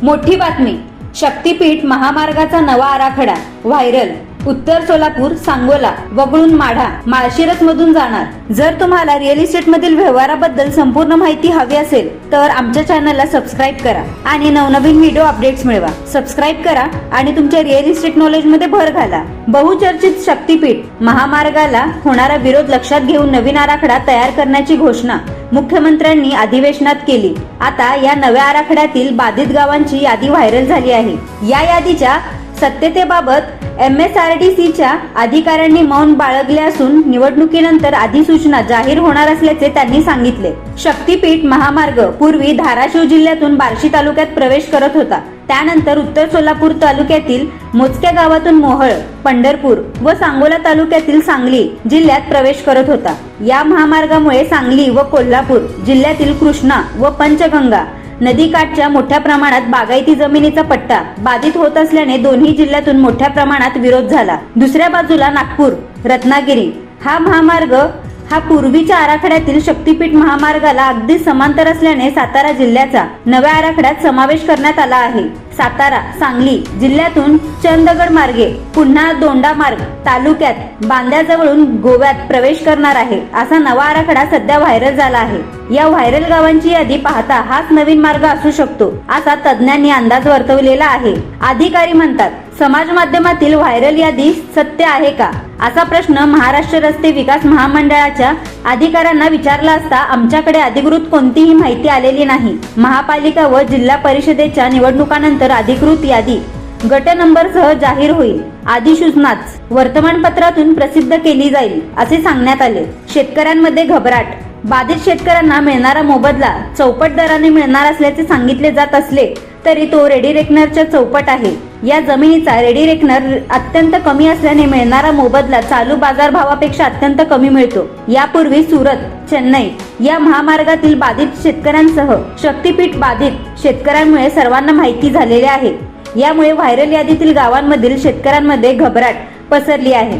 मोठी बातमी, शक्तीपीठ महामार्गाचा नवा आराखडा व्हायरल। उत्तर सोलापूर, सांगोला वगळून माढा, माळशिरस मधून जाणार। जर तुम्हाला रिअल इस्टेट मधील व्यवहाराबद्दल संपूर्ण माहिती हवी असेल तर आमच्या चॅनलला सबस्क्राईब करा आणि नवनवीन व्हिडिओ अपडेट्स मिळवा। सबस्क्राईब करा आणि तुमच्या रिअल इस्टेट नॉलेज मध्ये भर घाला। बहुचर्चित शक्तीपीठ महामार्गाला होणारा विरोध लक्षात घेऊन नवीन आराखडा तयार करण्याची घोषणा मुख्यमंत्र्यांनी अधिवेशनात केली। आता या नव्या आराखड्यातील बाधित गावांची यादी व्हायरल झाली आहे। या यादीच्या सत्यतेबाबत MSRDCच्या अधिकाऱ्यांनी मौन बाळगले असून निवडणुकीनंतर अधिसूचना जाहीर होणार असल्याचे त्यांनी सांगितले। शक्तीपीठ महामार्ग पूर्वी धाराशिव जिल्ह्यातून बार्शी तालुक्यात प्रवेश करत होता। त्यानंतर उत्तर सोलापूर तालुक्यातील मोजक्या गावातून मोहळ, पंढरपूर व सांगोला तालुक्यातील सांगली जिल्ह्यात प्रवेश करत होता। या महामार्गामुळे सांगली व कोल्हापूर जिल्ह्यातील कृष्णा व पंचगंगा नदीकाठच्या मोठ्या प्रमाणात बागायती जमिनीचा पट्टा बाधित होत असल्याने दोन्ही जिल्ह्यातून मोठ्या प्रमाणात विरोध झाला। दुसऱ्या बाजूला नागपूर, रत्नागिरी हा महामार्ग हा पूर्वीच्या आराखड्यातील शक्तीपीठ महामार्गाला अगदी समांतर असल्याने सातारा जिल्ह्याचा नव्या आराखड्यात समावेश करण्यात आला आहे। सातारा, सांगली जिल्ह्यातून चंदगड मार्गे पुन्हा दोंडा मार्ग तालुक्यात बांद्याजवळून गोव्यात प्रवेश करणार आहे, असा नवा आराखडा सध्या व्हायरल झाला आहे। या व्हायरल गावांची यादी पाहता हाच नवीन मार्ग असू शकतो, असा तज्ञांनी अंदाज वर्तवलेला आहे। अधिकारी म्हणतात, समाज माध्यमातील व्हायरल यादी सत्य आहे का, असा प्रश्न महाराष्ट्र रस्ते विकास महामंडळाच्या अधिकाऱ्यांना विचारला असता आमच्याकडे अधिकृत कोणतीही माहिती आलेली नाही। महापालिका व जिल्हा परिषदेच्या निवडणुकानंतर अधिकृत यादी गट नंबरसह जाहीर होईल। अधिसूचनाच वर्तमानपत्रातून प्रसिद्ध केली जाईल, असे सांगण्यात आले। शेतकऱ्यांमध्ये घबराट, बाधित शेतकऱ्यांना मिळणारा मोबदला चौपट दराने मिळणार असल्याचे सांगितले जात असले तरी तो रेडी रेकनरच्या चौपट आहे। या जमिनीचा रेडी रेकनर अत्यंत कमी असल्याने मिळणारा मोबदला चालू बाजारभावापेक्षा अत्यंत कमी मिळतो। यापूर्वी सुरत, चेन्नई या महामार्गातील बाधित शेतकऱ्यांसह शक्तीपीठ बाधित शेतकऱ्यांमुळे सर्वांना माहिती झालेली आहे। यामुळे व्हायरल यादीतील गावांमधील शेतकऱ्यांमध्ये घबराट पसरली आहे।